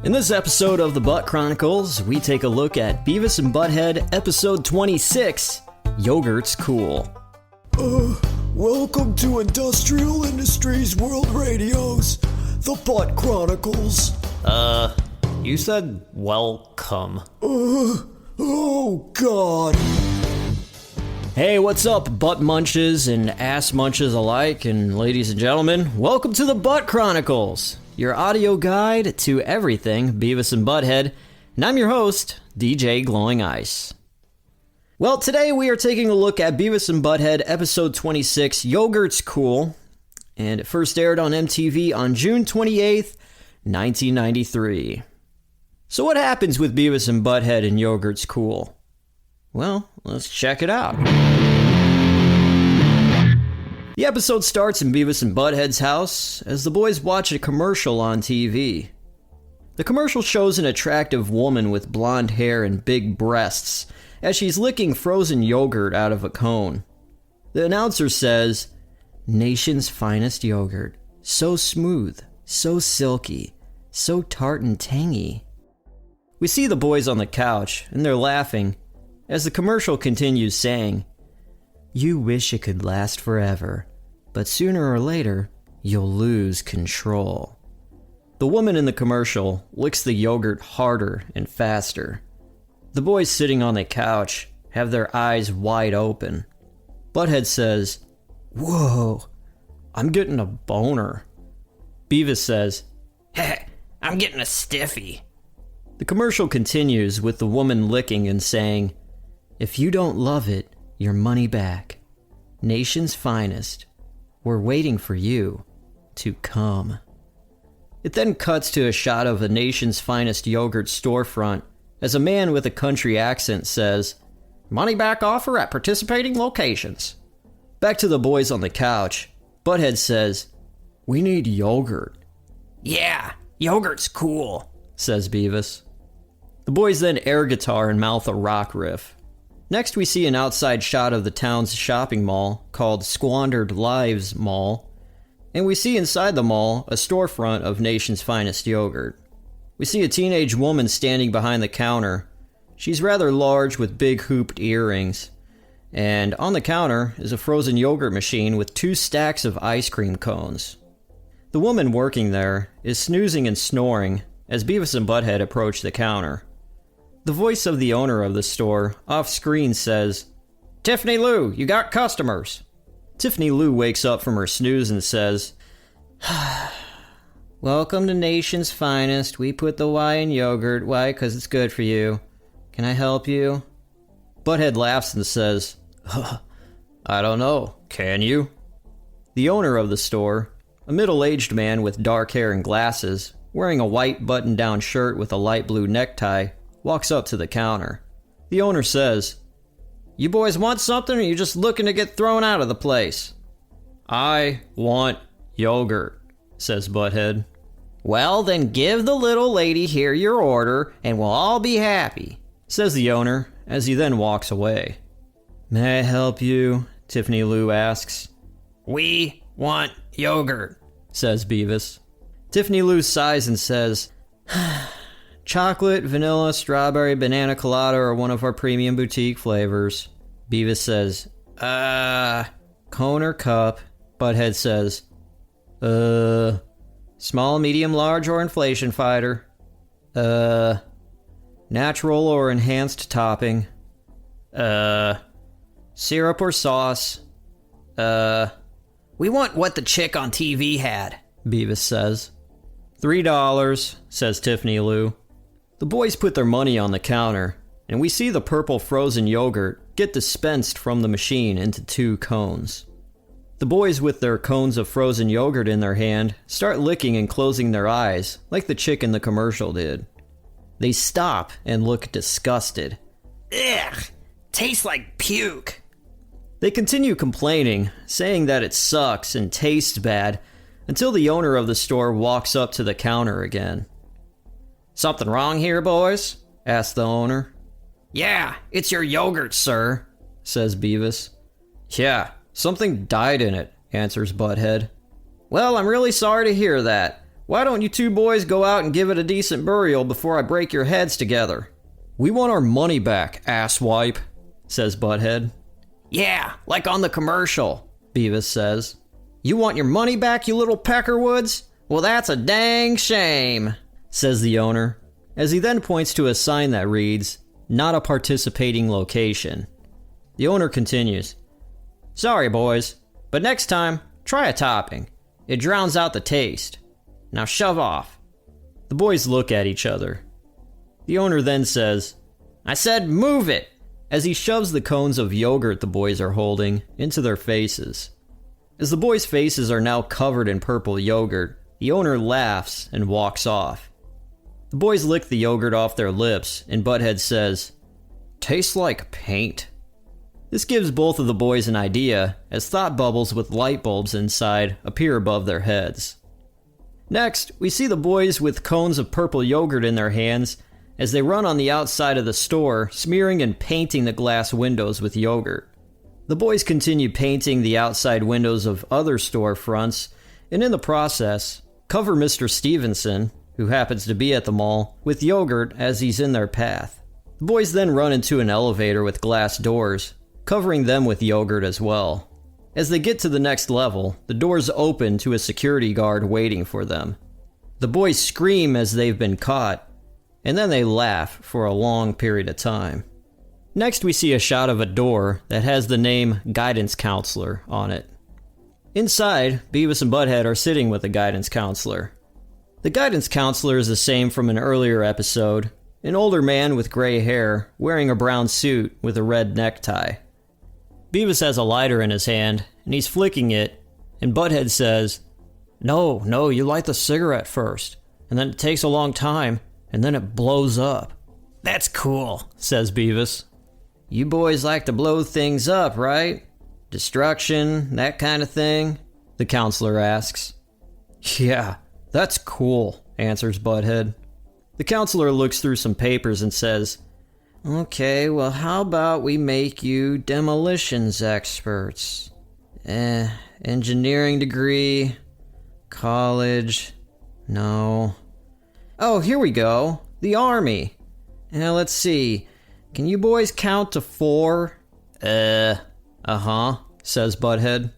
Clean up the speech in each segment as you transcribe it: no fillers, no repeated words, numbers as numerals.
In this episode of the Butt Chronicles, we take a look at Beavis and Butt-Head episode 26, Yogurt's Cool. Welcome to Industrial Industries World Radio's The Butt Chronicles. You said welcome. Oh God. Hey, what's up, butt munches and ass munches alike, and ladies and gentlemen, welcome to the Butt Chronicles, your audio guide to everything Beavis and Butt-Head, and I'm your host, DJ Glowing Ice. Well, today we are taking a look at Beavis and Butt-Head episode 26, Yogurt's Cool, and it first aired on MTV on June 28th, 1993. So what happens with Beavis and Butt-Head and Yogurt's Cool? Well, let's check it out. The episode starts in Beavis and Butt-Head's house as the boys watch a commercial on TV. The commercial shows an attractive woman with blonde hair and big breasts as she's licking frozen yogurt out of a cone. The announcer says, "Nation's finest yogurt, so smooth, so silky, so tart and tangy." We see the boys on the couch and they're laughing as the commercial continues saying, "You wish it could last forever, but sooner or later, you'll lose control." The woman in the commercial licks the yogurt harder and faster. The boys sitting on the couch have their eyes wide open. Butthead says, "Whoa, I'm getting a boner." Beavis says, "Heh, I'm getting a stiffy." The commercial continues with the woman licking and saying, "If you don't love it, your money back. Nation's finest. We're waiting for you to come." It then cuts to a shot of a Nation's Finest yogurt storefront as a man with a country accent says, "Money back offer at participating locations." Back to the boys on the couch, Butthead says, "We need yogurt." "Yeah, yogurt's cool," says Beavis. The boys then air guitar and mouth a rock riff. Next we see an outside shot of the town's shopping mall called Squandered Lives Mall, and we see inside the mall a storefront of Nation's Finest yogurt. We see a teenage woman standing behind the counter. She's rather large with big hooped earrings, and on the counter is a frozen yogurt machine with 2 stacks of ice cream cones. The woman working there is snoozing and snoring as Beavis and Butt-Head approach the counter. The voice of the owner of the store, off-screen, says, "Tiffany Lou, you got customers." Tiffany Lou wakes up from her snooze and says, "Welcome to Nation's Finest. We put the Y in yogurt. Why? 'Cause it's good for you. Can I help you?" Butthead laughs and says, "I don't know. Can you?" The owner of the store, a middle-aged man with dark hair and glasses, wearing a white button-down shirt with a light blue necktie, walks up to the counter. The owner says, "You boys want something, or you just looking to get thrown out of the place?" "I want yogurt," says Butthead. "Well, then give the little lady here your order, and we'll all be happy," says the owner, as he then walks away. "May I help you?" Tiffany Lou asks. "We want yogurt," says Beavis. Tiffany Lou sighs and says, "Chocolate, vanilla, strawberry, banana colada are one of our premium boutique flavors." Beavis says, "Cone or cup?" Butthead says, Small, medium, large, or inflation fighter?" Natural or enhanced topping?" Syrup or sauce?" "We want what the chick on TV had," Beavis says. $3, says Tiffany Lou. The boys put their money on the counter, and we see the purple frozen yogurt get dispensed from the machine into 2 cones. The boys with their cones of frozen yogurt in their hand start licking and closing their eyes like the chick in the commercial did. They stop and look disgusted. "Ugh, tastes like puke." They continue complaining, saying that it sucks and tastes bad, until the owner of the store walks up to the counter again. "Something wrong here, boys?" asks the owner. "Yeah, it's your yogurt, sir," says Beavis. "Yeah, something died in it," answers Butthead. "Well, I'm really sorry to hear that. Why don't you two boys go out and give it a decent burial before I break your heads together? We want our money back, asswipe, says Butt-Head. Yeah, like on the commercial, Beavis says. You want your money back, you little peckerwoods? Well, that's a dang shame, says the owner, as he then points to a sign that reads, not a participating location. The owner continues, sorry boys, but next time, try a topping. It drowns out the taste. Now shove off. The boys look at each other. The owner then says, I said move it, as he shoves the cones of yogurt the boys are holding into their faces. As the boys' faces are now covered in purple yogurt, the owner laughs and walks off. The boys lick the yogurt off their lips, and Butt-Head says, tastes like paint. This gives both of the boys an idea, as thought bubbles with light bulbs inside appear above their heads. Next, we see the boys with cones of purple yogurt in their hands as they run on the outside of the store, smearing and painting the glass windows with yogurt. The boys continue painting the outside windows of other storefronts, and in the process, cover Mr. Stevenson, who happens to be at the mall, with yogurt as he's in their path. The boys then run into an elevator with glass doors, covering them with yogurt as well. As they get to the next level, the doors open to a security guard waiting for them. The boys scream as they've been caught, and then they laugh for a long period of time. Next, we see a shot of a door that has the name Guidance Counselor on it. Inside, Beavis and Butt-Head are sitting with the guidance counselor. The guidance counselor is the same from an earlier episode, an older man with gray hair, wearing a brown suit with a red necktie. Beavis has a lighter in his hand, and he's flicking it, and Butt-Head says, No, you light the cigarette first, and then it takes a long time, and then it blows up. That's cool, says Beavis. You boys like to blow things up, right? Destruction, that kind of thing? The counselor asks. Yeah, that's cool, answers Butt-Head. The counselor looks through some papers and says, Okay, well how about we make you demolitions experts? Engineering degree, college, no. Oh, here we go, the Army. Now let's see, can you boys count to 4? Uh-huh, says Butt-Head.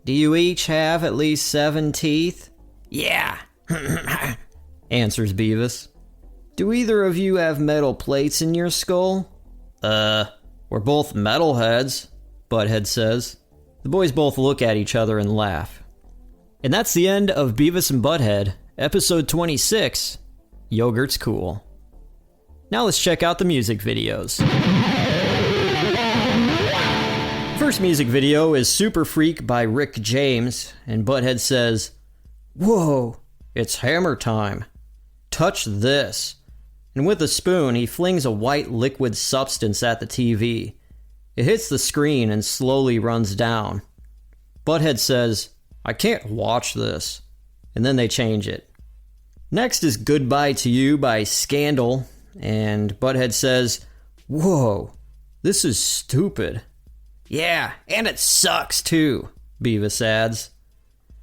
Do you each have at least 7 teeth? Yeah, answers Beavis. Do either of you have metal plates in your skull? We're both metalheads, Butt-Head says. The boys both look at each other and laugh. And that's the end of Beavis and Butt-Head, episode 26, Yogurt's Cool. Now let's check out the music videos. First music video is Super Freak by Rick James, and Butt-Head says, Whoa, it's hammer time. Touch this. And with a spoon, he flings a white liquid substance at the TV. It hits the screen and slowly runs down. Butt-Head says, I can't watch this. And then they change it. Next is Goodbye to You by Scandal, and Butt-Head says, Whoa, this is stupid. Yeah, and it sucks too, Beavis adds.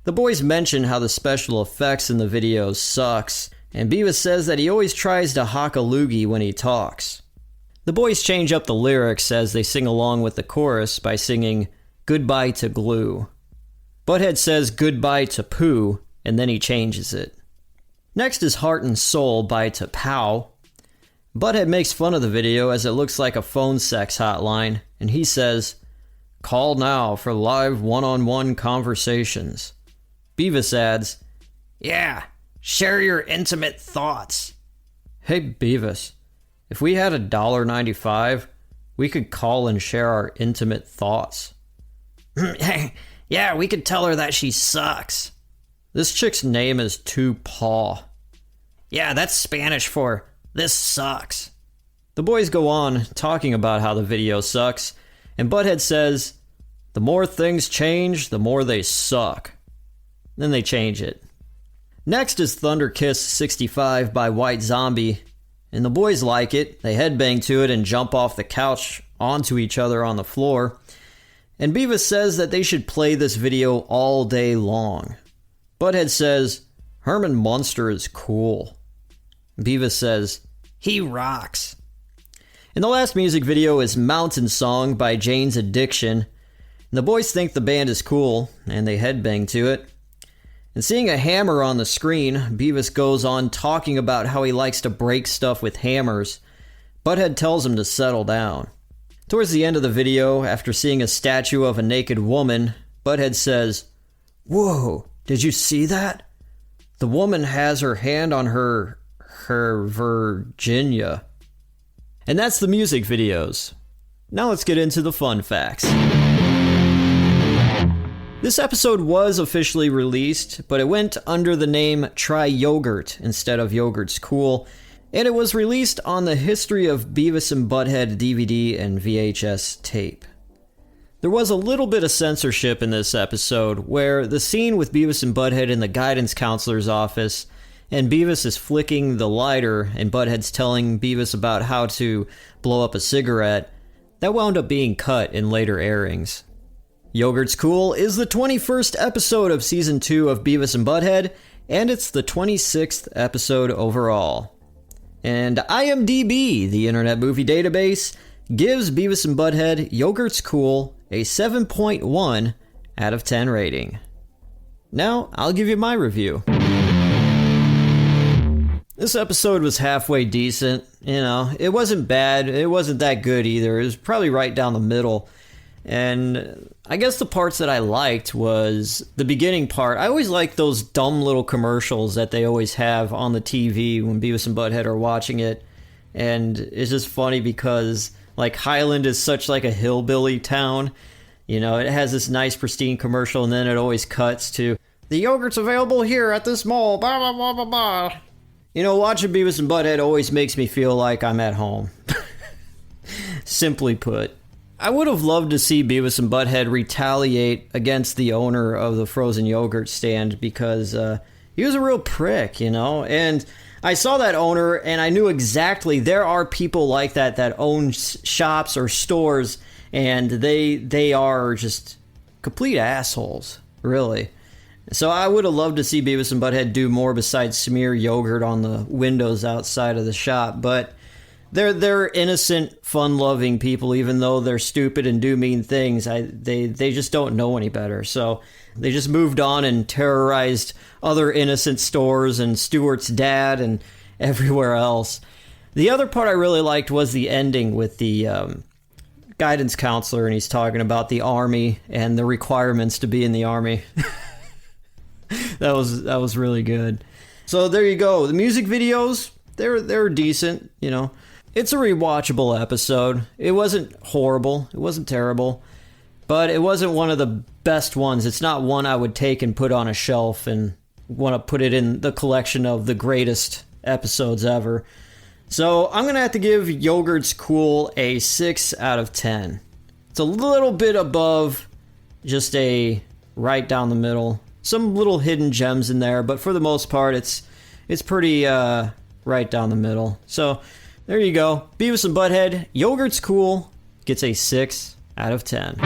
The boys mention how the special effects in the video sucks, and Beavis says that he always tries to hock a loogie when he talks. The boys change up the lyrics as they sing along with the chorus by singing Goodbye to Glue. Butt-Head says Goodbye to Poo, and then he changes it. Next is Heart and Soul by T'Pow. Butt-Head makes fun of the video as it looks like a phone sex hotline, and he says, Call now for live one-on-one conversations. Beavis adds, Yeah, share your intimate thoughts. Hey Beavis, if we had $1.95, we could call and share our intimate thoughts. Yeah, we could tell her that she sucks. This chick's name is Paw. Yeah, that's Spanish for this sucks. The boys go on talking about how the video sucks, and Butt-Head says, the more things change, the more they suck. Then they change it. Next is Thunder Kiss 65 by White Zombie, and the boys like it. They headbang to it and jump off the couch onto each other on the floor. And Beavis says that they should play this video all day long. Butt-Head says, Herman Munster is cool. Beavis says, he rocks. And the last music video is Mountain Song by Jane's Addiction. And the boys think the band is cool, and they headbang to it. And seeing a hammer on the screen, Beavis goes on talking about how he likes to break stuff with hammers. Butt-Head tells him to settle down. Towards the end of the video, after seeing a statue of a naked woman, Butt-Head says, whoa, did you see that? The woman has her hand on her Virginia. And that's the music videos. Now let's get into the fun facts. This episode was officially released, but it went under the name Try Yogurt instead of Yogurt's Cool, and it was released on the History of Beavis and Butt-Head DVD and VHS tape. There was a little bit of censorship in this episode, where the scene with Beavis and Butt-Head in the guidance counselor's office, and Beavis is flicking the lighter, and Butt-Head's telling Beavis about how to blow up a cigarette, that wound up being cut in later airings. Yogurt's Cool is the 21st episode of Season 2 of Beavis and Butt-Head, and it's the 26th episode overall. And IMDb, the Internet Movie Database, gives Beavis and Butt-Head Yogurt's Cool a 7.1 out of 10 rating. Now, I'll give you my review. This episode was halfway decent. You know, it wasn't bad. It wasn't that good either. It was probably right down the middle. And I guess the parts that I liked was the beginning part. I always like those dumb little commercials that they always have on the TV when Beavis and Butt-Head are watching it. And it's just funny because, like, Highland is such like a hillbilly town. You know, it has this nice pristine commercial, and then it always cuts to, the yogurt's available here at this mall, blah, blah, blah, blah, blah. You know, watching Beavis and Butt-Head always makes me feel like I'm at home. Simply put. I would have loved to see Beavis and Butt-Head retaliate against the owner of the frozen yogurt stand because he was a real prick, you know? And I saw that owner and I knew exactly there are people like that that own shops or stores, and they are just complete assholes, really. So I would have loved to see Beavis and Butt-Head do more besides smear yogurt on the windows outside of the shop, but they're innocent, fun-loving people, even though they're stupid and do mean things. They just don't know any better. So they just moved on and terrorized other innocent stores and Stuart's dad and everywhere else. The other part I really liked was the ending with the guidance counselor, and he's talking about the Army and the requirements to be in the Army. That was really good. So there you go. The music videos, they're decent, you know. It's a rewatchable episode. It wasn't horrible. It wasn't terrible. But it wasn't one of the best ones. It's not one I would take and put on a shelf and want to put it in the collection of the greatest episodes ever. So I'm going to have to give Yogurt's Cool a 6 out of 10. It's a little bit above just a right down the middle. Some little hidden gems in there, but for the most part, it's pretty right down the middle. So there you go. Beavis and Butt-Head, Yogurt's Cool, gets a 6 out of 10.